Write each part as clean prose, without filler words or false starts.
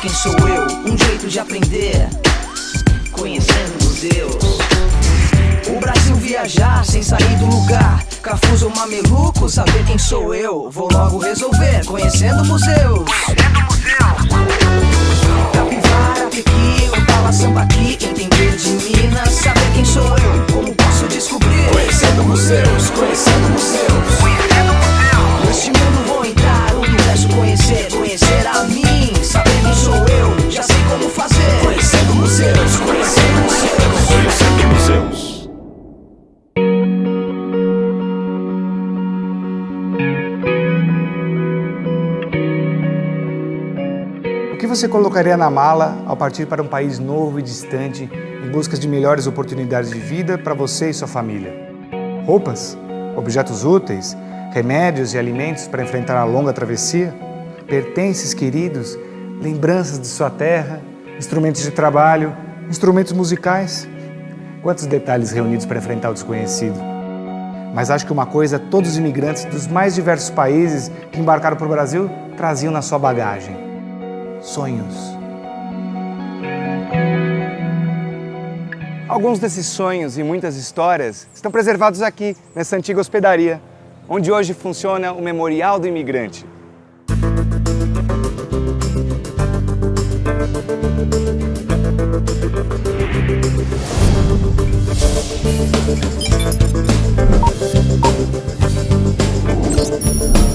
quem sou eu, um jeito de aprender, conhecendo museus. O Brasil viajar sem sair do lugar, Cafuso ou mameluco, saber quem sou eu, vou logo resolver, conhecendo museus. Capivara, Pequi, Opala, Sambaqui, entender de Minas, saber quem sou eu, como posso descobrir, conhecendo museus, conhecendo museus. Neste mundo vou entrar, o universo conhecer, conhecer a mim, saber quem sou eu, já sei como fazer, conhecendo museus, conhecendo museus, conhecendo museus. O que você colocaria na mala ao partir para um país novo e distante em busca de melhores oportunidades de vida para você e sua família? Roupas? Objetos úteis? Remédios e alimentos para enfrentar a longa travessia? Pertences queridos? Lembranças de sua terra? Instrumentos de trabalho? Instrumentos musicais? Quantos detalhes reunidos para enfrentar o desconhecido? Mas acho que uma coisa todos os imigrantes dos mais diversos países que embarcaram para o Brasil traziam na sua bagagem: sonhos. Alguns desses sonhos e muitas histórias estão preservados aqui, nessa antiga hospedaria, onde hoje funciona o Memorial do Imigrante.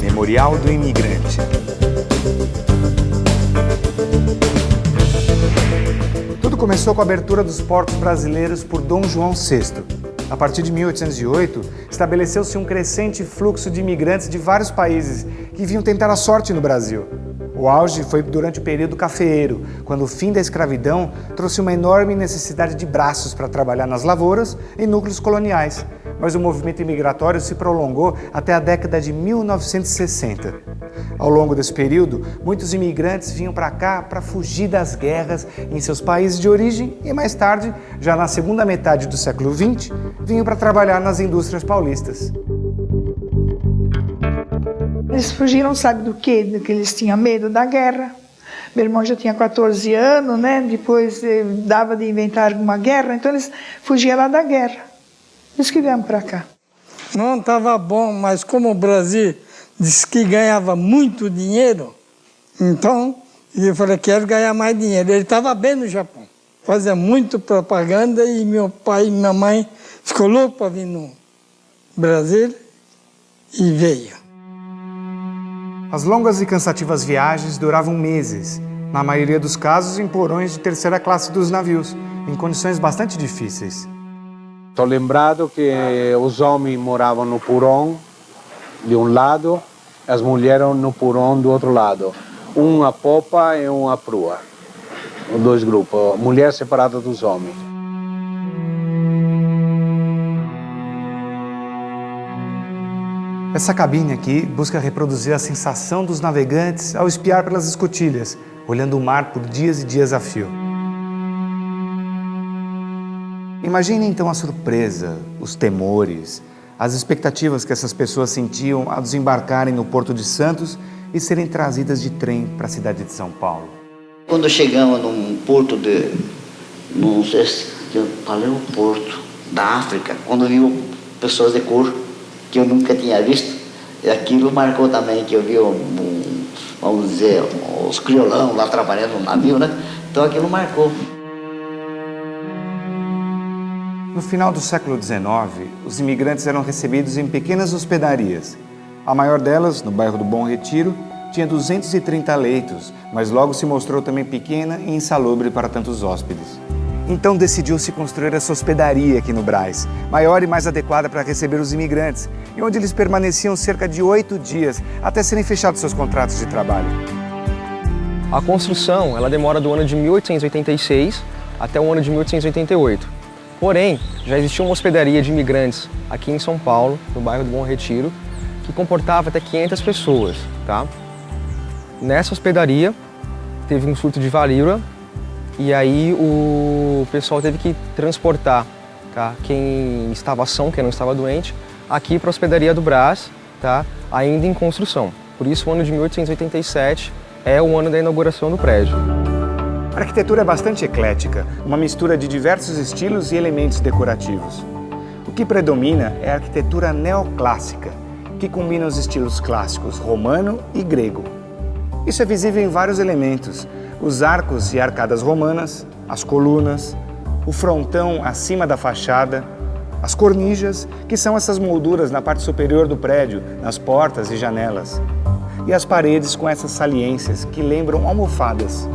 Memorial do Imigrante. Tudo começou com a abertura dos portos brasileiros por Dom João VI. A partir de 1808, estabeleceu-se um crescente fluxo de imigrantes de vários países que vinham tentar a sorte no Brasil. O auge foi durante o período cafeeiro, quando o fim da escravidão trouxe uma enorme necessidade de braços para trabalhar nas lavouras e núcleos coloniais. Mas o movimento imigratório se prolongou até a década de 1960. Ao longo desse período, muitos imigrantes vinham para cá para fugir das guerras em seus países de origem e mais tarde, já na segunda metade do século XX, vinham para trabalhar nas indústrias paulistas. Eles fugiram, sabe do quê? Do que eles tinham medo da guerra. Meu irmão já tinha 14 anos, né? Depois dava de inventar alguma guerra, então eles fugiam lá da guerra. Eles que vieram para cá. Não estava bom, mas como o Brasil disse que ganhava muito dinheiro, então eu falei, quero ganhar mais dinheiro. Ele estava bem no Japão, fazia muito propaganda e meu pai e minha mãe ficou louco para vir no Brasil e veio. As longas e cansativas viagens duravam meses, na maioria dos casos em porões de terceira classe dos navios, em condições bastante difíceis. Estou lembrado que os homens moravam no porão de um lado, as mulheres no porão do outro lado. Um à popa e um à proa. Os dois grupos, mulher separada dos homens. Essa cabine aqui busca reproduzir a sensação dos navegantes ao espiar pelas escotilhas, olhando o mar por dias e dias a fio. Imagine então a surpresa, os temores, as expectativas que essas pessoas sentiam ao desembarcarem no Porto de Santos e serem trazidas de trem para a cidade de São Paulo. Quando chegamos num porto não sei se eu falei o porto da África, quando vi pessoas de cor que eu nunca tinha visto, e aquilo marcou também, que eu vi, vamos dizer, os criolão lá trabalhando no navio, né? Então aquilo marcou. No final do século XIX, os imigrantes eram recebidos em pequenas hospedarias. A maior delas, no bairro do Bom Retiro, tinha 230 leitos, mas logo se mostrou também pequena e insalubre para tantos hóspedes. Então decidiu-se construir essa hospedaria aqui no Brás, maior e mais adequada para receber os imigrantes, e onde eles permaneciam cerca de 8 dias, até serem fechados seus contratos de trabalho. A construção ela demora do ano de 1886 até o ano de 1888. Porém, já existia uma hospedaria de imigrantes aqui em São Paulo, no bairro do Bom Retiro, que comportava até 500 pessoas. Tá? Nessa hospedaria, teve um surto de varíola, e aí o pessoal teve que transportar, tá, quem estava são, quem não estava doente, aqui para a hospedaria do Brás, tá, ainda em construção. Por isso o ano de 1887 é o ano da inauguração do prédio. A arquitetura é bastante eclética, uma mistura de diversos estilos e elementos decorativos. O que predomina é a arquitetura neoclássica, que combina os estilos clássicos romano e grego. Isso é visível em vários elementos: os arcos e arcadas romanas, as colunas, o frontão acima da fachada, as cornijas, que são essas molduras na parte superior do prédio, nas portas e janelas, e as paredes com essas saliências que lembram almofadas.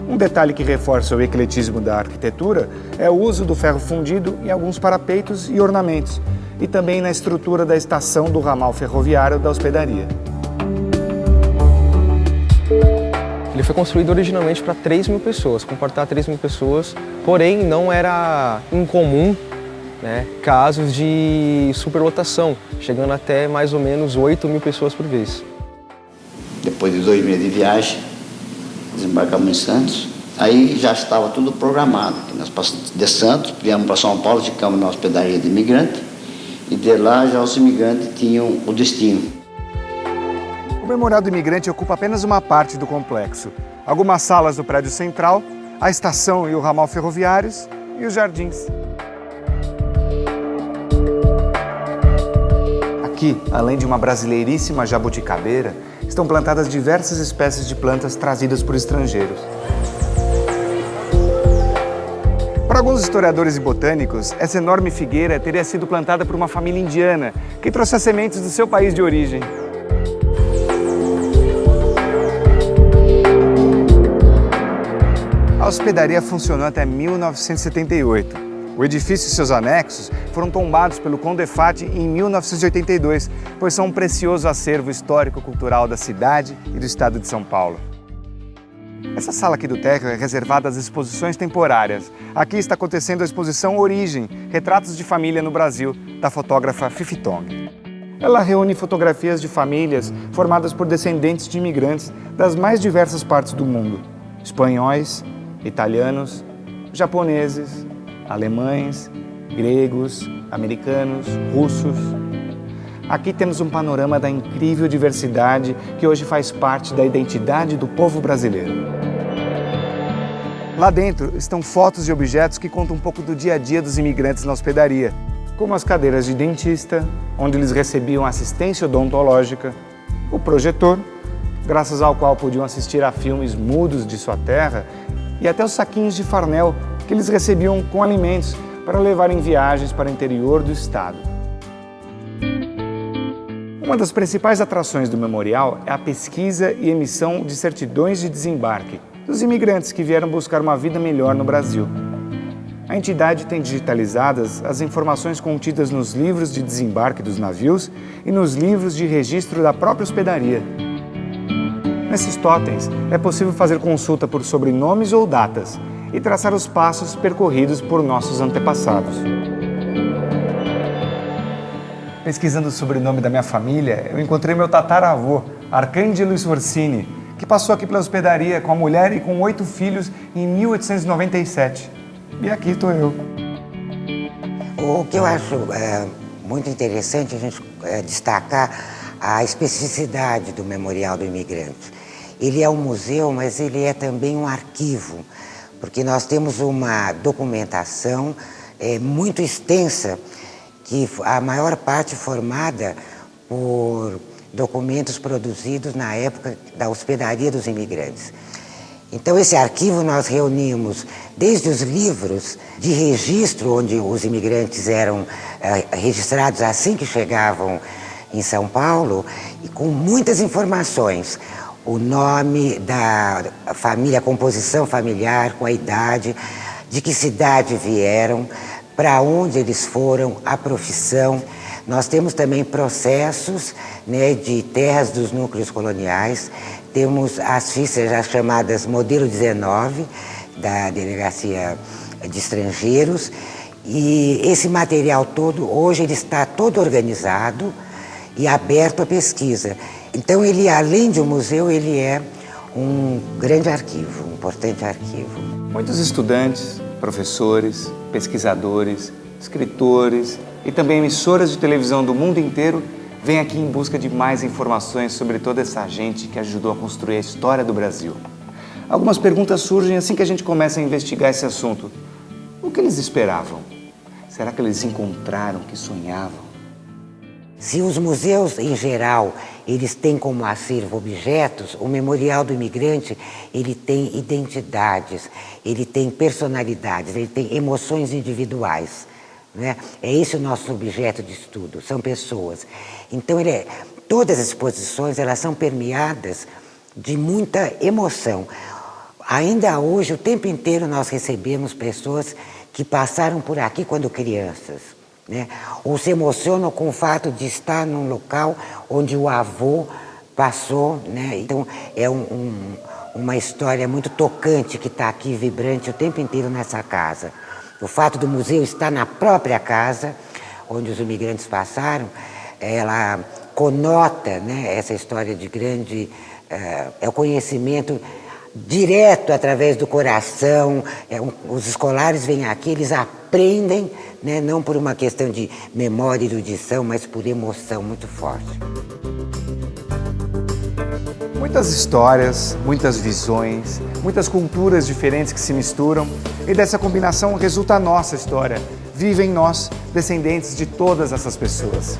Um detalhe que reforça o ecletismo da arquitetura é o uso do ferro fundido em alguns parapeitos e ornamentos, e também na estrutura da estação do ramal ferroviário da hospedaria. Ele foi construído originalmente para 3.000 pessoas, comportar 3.000 pessoas, porém não era incomum, né, casos de superlotação, chegando até mais ou menos 8.000 pessoas por vez. Depois de 2 meses de viagem, desembarcamos em Santos. Aí já estava tudo programado. Nós passamos de Santos, viemos para São Paulo, ficamos na hospedaria de imigrante, e de lá já os imigrantes tinham o destino. O Memorial do Imigrante ocupa apenas uma parte do complexo. Algumas salas do prédio central, a estação e o ramal ferroviários e os jardins. Aqui, além de uma brasileiríssima jabuticabeira, estão plantadas diversas espécies de plantas trazidas por estrangeiros. Para alguns historiadores e botânicos, essa enorme figueira teria sido plantada por uma família indiana que trouxe as sementes do seu país de origem. A hospedaria funcionou até 1978. O edifício e seus anexos foram tombados pelo Condefat em 1982, pois são um precioso acervo histórico-cultural da cidade e do estado de São Paulo. Essa sala aqui do térreo é reservada às exposições temporárias. Aqui está acontecendo a exposição Origem, Retratos de Família no Brasil, da fotógrafa Fifi Tong. Ela reúne fotografias de famílias formadas por descendentes de imigrantes das mais diversas partes do mundo: espanhóis, italianos, japoneses, alemães, gregos, americanos, russos. Aqui temos um panorama da incrível diversidade que hoje faz parte da identidade do povo brasileiro. Lá dentro estão fotos e objetos que contam um pouco do dia a dia dos imigrantes na hospedaria, como as cadeiras de dentista, onde eles recebiam assistência odontológica, o projetor, graças ao qual podiam assistir a filmes mudos de sua terra, e até os saquinhos de farnel que eles recebiam com alimentos para levar em viagens para o interior do estado. Uma das principais atrações do memorial é a pesquisa e emissão de certidões de desembarque dos imigrantes que vieram buscar uma vida melhor no Brasil. A entidade tem digitalizadas as informações contidas nos livros de desembarque dos navios e nos livros de registro da própria hospedaria. Nesses totens, é possível fazer consulta por sobrenomes ou datas e traçar os passos percorridos por nossos antepassados. Pesquisando o sobrenome da minha família, eu encontrei meu tataravô, Arcângelo Sforzini, que passou aqui pela hospedaria com a mulher e com 8 filhos em 1897. E aqui estou eu. O que eu acho muito interessante a gente destacar a especificidade do Memorial do Imigrante. Ele é um museu, mas ele é também um arquivo, porque nós temos uma documentação muito extensa, que a maior parte formada por documentos produzidos na época da hospedaria dos imigrantes. Então, esse arquivo nós reunimos desde os livros de registro, onde os imigrantes eram registrados assim que chegavam em São Paulo, e com muitas informações. O nome da família, a composição familiar, com a idade, de que cidade vieram, para onde eles foram, a profissão. Nós temos também processos, né, de terras dos núcleos coloniais. Temos as fichas já chamadas Modelo 19, da Delegacia de Estrangeiros. E esse material todo, hoje, ele está todo organizado e aberto à pesquisa. Então, ele, além de um museu, ele é um grande arquivo, um importante arquivo. Muitos estudantes, professores, pesquisadores, escritores e também emissoras de televisão do mundo inteiro vêm aqui em busca de mais informações sobre toda essa gente que ajudou a construir a história do Brasil. Algumas perguntas surgem assim que a gente começa a investigar esse assunto. O que eles esperavam? Será que eles encontraram o que sonhavam? Se os museus, em geral, eles têm como acervo objetos, o Memorial do Imigrante, ele tem identidades, ele tem personalidades, ele tem emoções individuais, né? É esse o nosso objeto de estudo, são pessoas. Então, todas as exposições, elas são permeadas de muita emoção. Ainda hoje, o tempo inteiro, nós recebemos pessoas que passaram por aqui quando crianças, né? Ou se emocionam com o fato de estar num local onde o avô passou, né? Então é uma história muito tocante que está aqui, vibrante o tempo inteiro nessa casa. O fato do museu estar na própria casa onde os imigrantes passaram, ela conota, né, essa história de grande... é o conhecimento direto através do coração. Os escolares vêm aqui, eles aprendem, né, não por uma questão de memória e erudição, mas por emoção muito forte. Muitas histórias, muitas visões, muitas culturas diferentes que se misturam, e dessa combinação resulta a nossa história. Vive em nós, descendentes de todas essas pessoas.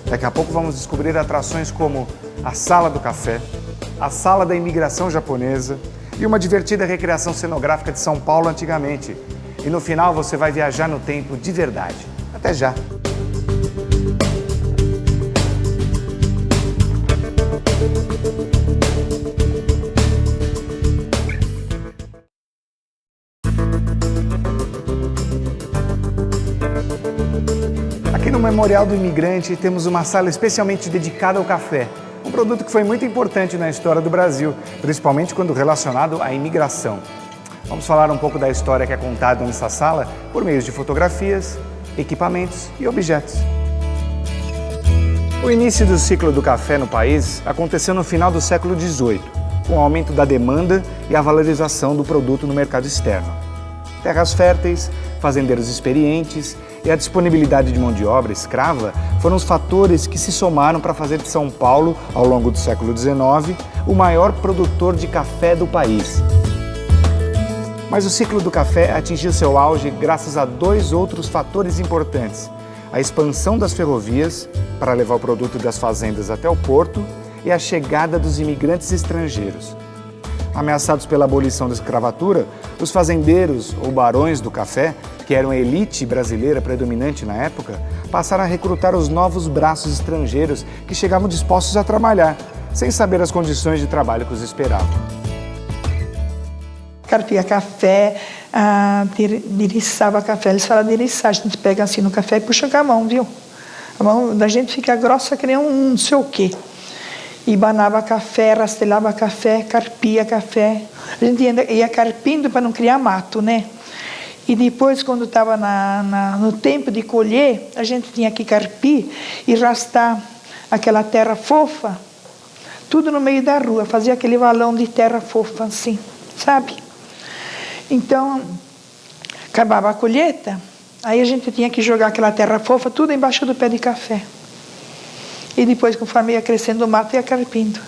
Daqui a pouco vamos descobrir atrações como a Sala do Café, a Sala da Imigração Japonesa e uma divertida recriação cenográfica de São Paulo antigamente. E no final você vai viajar no tempo de verdade. Até já! Aqui no Memorial do Imigrante temos uma sala especialmente dedicada ao café. Um produto que foi muito importante na história do Brasil, principalmente quando relacionado à imigração. Vamos falar um pouco da história que é contada nessa sala por meio de fotografias, equipamentos e objetos. O início do ciclo do café no país aconteceu no final do século XVIII, com o aumento da demanda e a valorização do produto no mercado externo. Terras férteis, fazendeiros experientes e a disponibilidade de mão de obra escrava foram os fatores que se somaram para fazer de São Paulo, ao longo do século XIX, o maior produtor de café do país. Mas o ciclo do café atingiu seu auge graças a dois outros fatores importantes: a expansão das ferrovias, para levar o produto das fazendas até o porto, e a chegada dos imigrantes estrangeiros. Ameaçados pela abolição da escravatura, os fazendeiros ou barões do café, que eram a elite brasileira predominante na época, passaram a recrutar os novos braços estrangeiros que chegavam dispostos a trabalhar, sem saber as condições de trabalho que os esperavam. Carpia café, diriçava café. Eles falam diriçar, a gente pega assim no café e puxa com a mão, viu? A mão da gente fica grossa que nem um não sei o quê. E banava café, rastelava café, carpia café. A gente ia carpindo para não criar mato, né? E depois, quando estava no tempo de colher, a gente tinha que carpir e rastar aquela terra fofa, tudo no meio da rua, fazia aquele valão de terra fofa assim, sabe? Então, acabava a colheita, aí a gente tinha que jogar aquela terra fofa tudo embaixo do pé de café. E depois, conforme ia crescendo o mato, ia carpindo.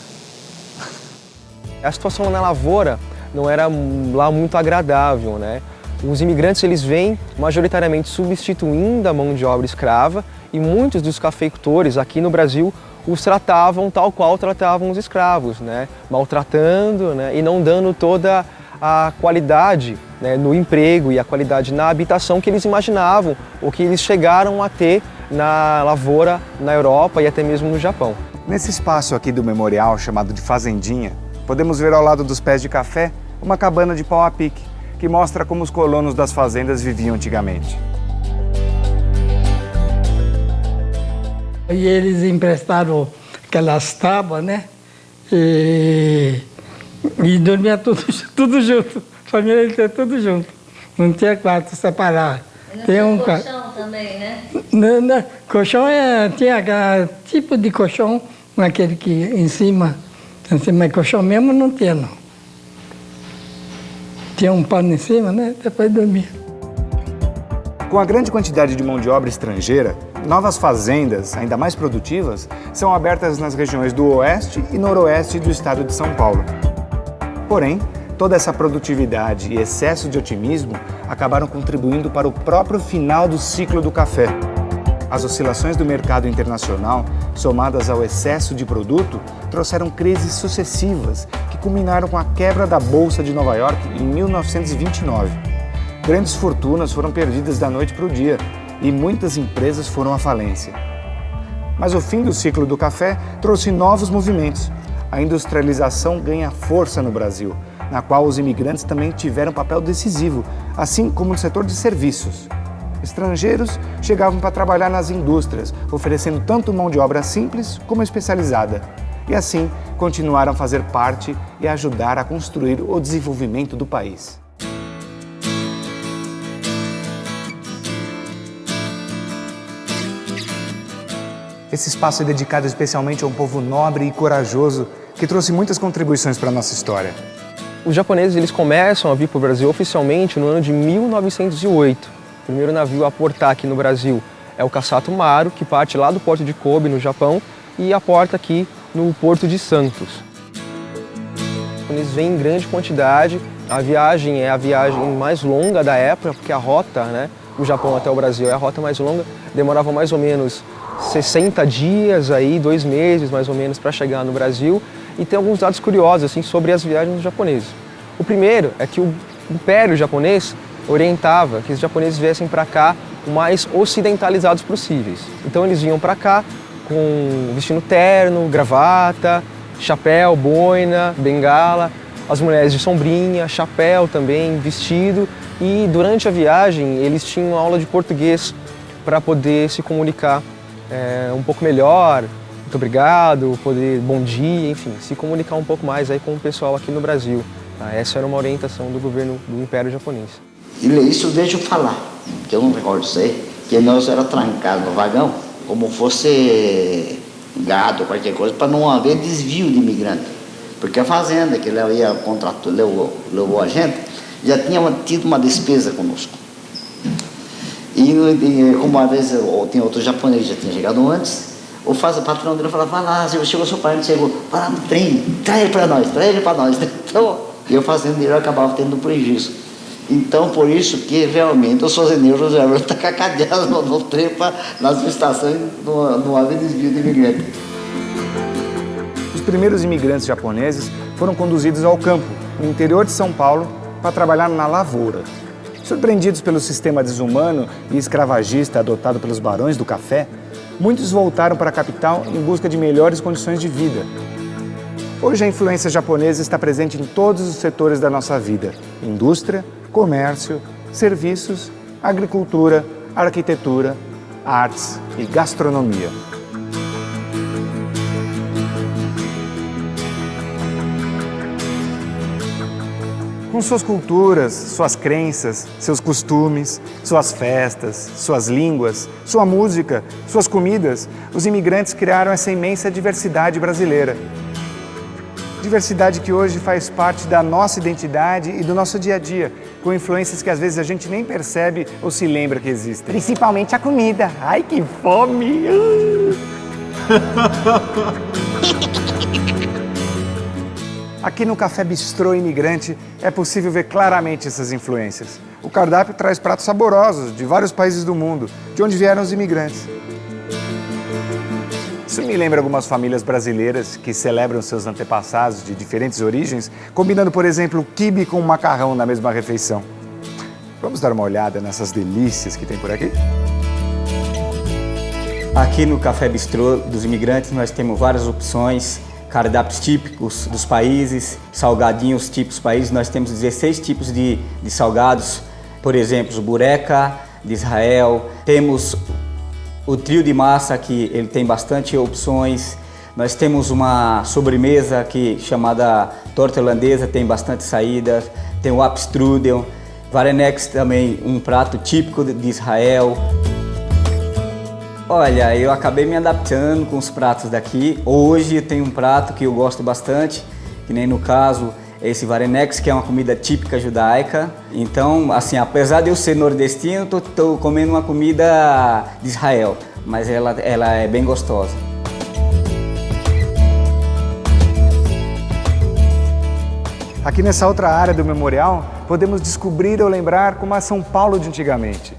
A situação na lavoura não era lá muito agradável, né? Os imigrantes, eles vêm majoritariamente substituindo a mão de obra escrava, e muitos dos cafeicultores aqui no Brasil os tratavam tal qual tratavam os escravos, né? Maltratando, né? E não dando toda a qualidade, né, no emprego e a qualidade na habitação que eles imaginavam, ou que eles chegaram a ter na lavoura, na Europa e até mesmo no Japão. Nesse espaço aqui do memorial, chamado de Fazendinha, podemos ver ao lado dos pés de café uma cabana de pau a pique, que mostra como os colonos das fazendas viviam antigamente. E eles emprestaram aquelas tábuas, né? E dormia tudo junto, a família inteira tudo junto. Não tinha quarto separado. Tem um colchão também, né? Não, colchão tinha aquele tipo de colchão, aquele que em cima, mas colchão mesmo não tinha, não. Tinha um pano em cima, né? Depois dormia. Com a grande quantidade de mão de obra estrangeira, novas fazendas, ainda mais produtivas, são abertas nas regiões do oeste e noroeste do estado de São Paulo. Porém, Toda essa produtividade e excesso de otimismo acabaram contribuindo para o próprio final do ciclo do café. As oscilações do mercado internacional, somadas ao excesso de produto, trouxeram crises sucessivas que culminaram com a quebra da Bolsa de Nova York em 1929. Grandes fortunas foram perdidas da noite para o dia e muitas empresas foram à falência. Mas o fim do ciclo do café trouxe novos movimentos. A industrialização ganha força no Brasil, na qual os imigrantes também tiveram papel decisivo, assim como no setor de serviços. Estrangeiros chegavam para trabalhar nas indústrias, oferecendo tanto mão de obra simples como especializada. E assim, continuaram a fazer parte e ajudar a construir o desenvolvimento do país. Esse espaço é dedicado especialmente a um povo nobre e corajoso que trouxe muitas contribuições para a nossa história. Os japoneses eles começam a vir para o Brasil oficialmente no ano de 1908. O primeiro navio a aportar aqui no Brasil é o Kassato Maru, que parte lá do porto de Kobe, no Japão, e aporta aqui no porto de Santos. Eles vêm em grande quantidade, a viagem é a viagem mais longa da época, porque a rota, do Japão até o Brasil é a rota mais longa, demorava mais ou menos 60 dias, 2 meses mais ou menos, para chegar no Brasil, e tem alguns dados curiosos assim, sobre as viagens dos japoneses. O primeiro é que o Império Japonês orientava que os japoneses viessem para cá o mais ocidentalizados possíveis. Então eles vinham para cá vestindo terno, gravata, chapéu, boina, bengala, as mulheres de sombrinha, chapéu também, vestido, e durante a viagem eles tinham aula de português para poder se comunicar um pouco melhor, muito obrigado, poder bom dia, enfim, se comunicar um pouco mais aí com o pessoal aqui no Brasil. Essa era uma orientação do governo do Império Japonês. Isso deixa eu falar, que eu não recordo isso aí, que nós era trancado no vagão, como fosse gado, qualquer coisa, para não haver desvio de imigrante. Porque a fazenda que levou a gente, já tinha tido uma despesa conosco. E como uma vez tinha outro japonês que já tinha chegado antes, o patrão dele falava, vai lá, chegou seu parente, chegou, vai lá no trem, traz ele para nós. Então, e o fazendeiro acabava tendo prejuízo. Então, por isso que realmente os fazendeiros já estão cacadeados no trem nas estações, não haver desvio de imigrante. Os primeiros imigrantes japoneses foram conduzidos ao campo, no interior de São Paulo, para trabalhar na lavoura. Surpreendidos pelo sistema desumano e escravagista adotado pelos barões do café, muitos voltaram para a capital em busca de melhores condições de vida. Hoje a influência japonesa está presente em todos os setores da nossa vida: indústria, comércio, serviços, agricultura, arquitetura, artes e gastronomia. Com suas culturas, suas crenças, seus costumes, suas festas, suas línguas, sua música, suas comidas, os imigrantes criaram essa imensa diversidade brasileira. Diversidade que hoje faz parte da nossa identidade e do nosso dia a dia, com influências que às vezes a gente nem percebe ou se lembra que existem. Principalmente a comida. Ai, que fome! Aqui no Café Bistrô Imigrante é possível ver claramente essas influências. O cardápio traz pratos saborosos de vários países do mundo, de onde vieram os imigrantes. Isso me lembra algumas famílias brasileiras que celebram seus antepassados de diferentes origens, combinando, por exemplo, o quibe com o macarrão na mesma refeição. Vamos dar uma olhada nessas delícias que tem por aqui? Aqui no Café Bistrô dos Imigrantes nós temos várias opções, cardápios típicos dos países, salgadinhos típicos dos países. Nós temos 16 tipos de salgados, por exemplo, o bureca de Israel, temos o trio de massa, que ele tem bastante opções. Nós temos uma sobremesa chamada torta holandesa, tem bastante saídas. Tem o apstrudel, varenex também, um prato típico de Israel. Olha, eu acabei me adaptando com os pratos daqui. Hoje tem um prato que eu gosto bastante, que nem no caso esse varenex, que é uma comida típica judaica. Então, assim, apesar de eu ser nordestino, estou comendo uma comida de Israel, mas ela é bem gostosa. Aqui nessa outra área do memorial, podemos descobrir ou lembrar como a São Paulo de antigamente.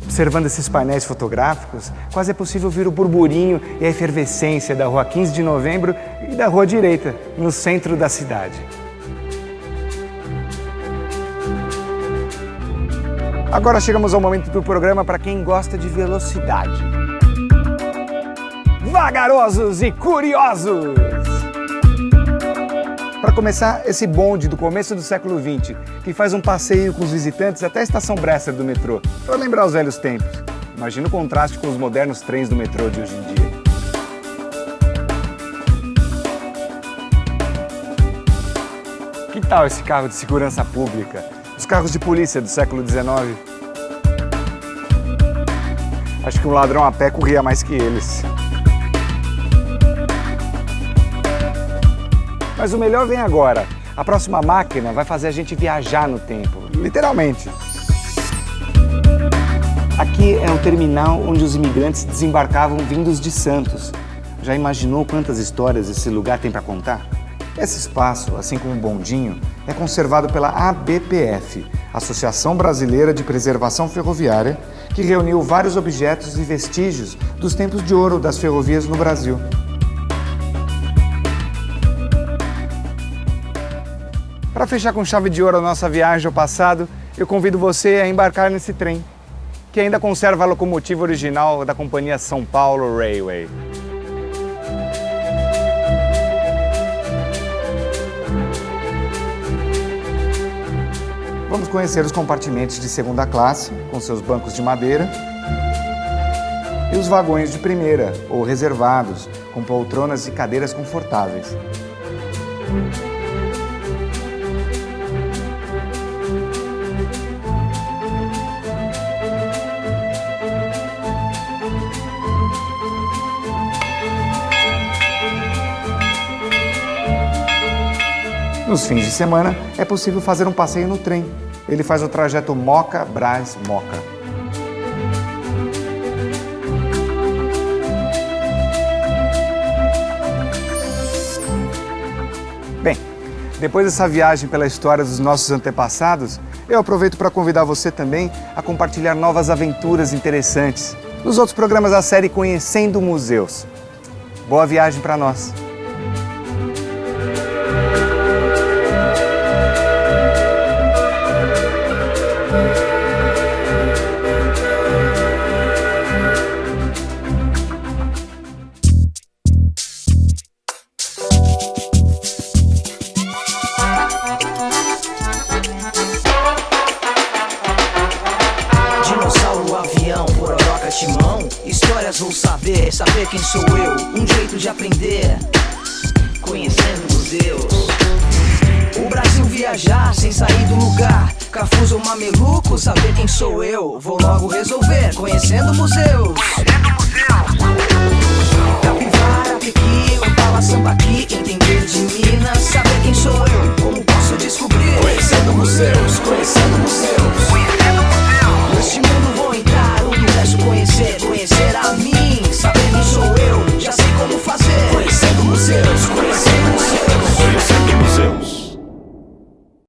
Observando esses painéis fotográficos, quase é possível ver o burburinho e a efervescência da Rua 15 de Novembro e da Rua Direita, no centro da cidade. Agora chegamos ao momento do programa para quem gosta de velocidade. Vagarosos e curiosos! Para começar, esse bonde do começo do século XX, que faz um passeio com os visitantes até a estação Bresser do metrô, para lembrar os velhos tempos. Imagina o contraste com os modernos trens do metrô de hoje em dia. Que tal esse carro de segurança pública? Os carros de polícia do século XIX? Acho que um ladrão a pé corria mais que eles. Mas o melhor vem agora. A próxima máquina vai fazer a gente viajar no tempo, literalmente. Aqui é um terminal onde os imigrantes desembarcavam vindos de Santos. Já imaginou quantas histórias esse lugar tem para contar? Esse espaço, assim como o bondinho, é conservado pela ABPF, Associação Brasileira de Preservação Ferroviária, que reuniu vários objetos e vestígios dos tempos de ouro das ferrovias no Brasil. Para fechar com chave de ouro a nossa viagem ao passado, eu convido você a embarcar nesse trem, que ainda conserva a locomotiva original da companhia São Paulo Railway. Vamos conhecer os compartimentos de segunda classe, com seus bancos de madeira, e os vagões de primeira, ou reservados, com poltronas e cadeiras confortáveis. Nos fins de semana, é possível fazer um passeio no trem. Ele faz o trajeto Moca-Brás-Moca. Bem, depois dessa viagem pela história dos nossos antepassados, eu aproveito para convidar você também a compartilhar novas aventuras interessantes nos outros programas da série Conhecendo Museus. Boa viagem para nós! Histórias vou saber quem sou eu. Um jeito de aprender, conhecendo museus. O Brasil viajar sem sair do lugar. Cafuso ou mameluco, saber quem sou eu. Vou logo resolver, conhecendo museus. Capivara, Pequi, Opala, Sambaqui. Entender de Minas,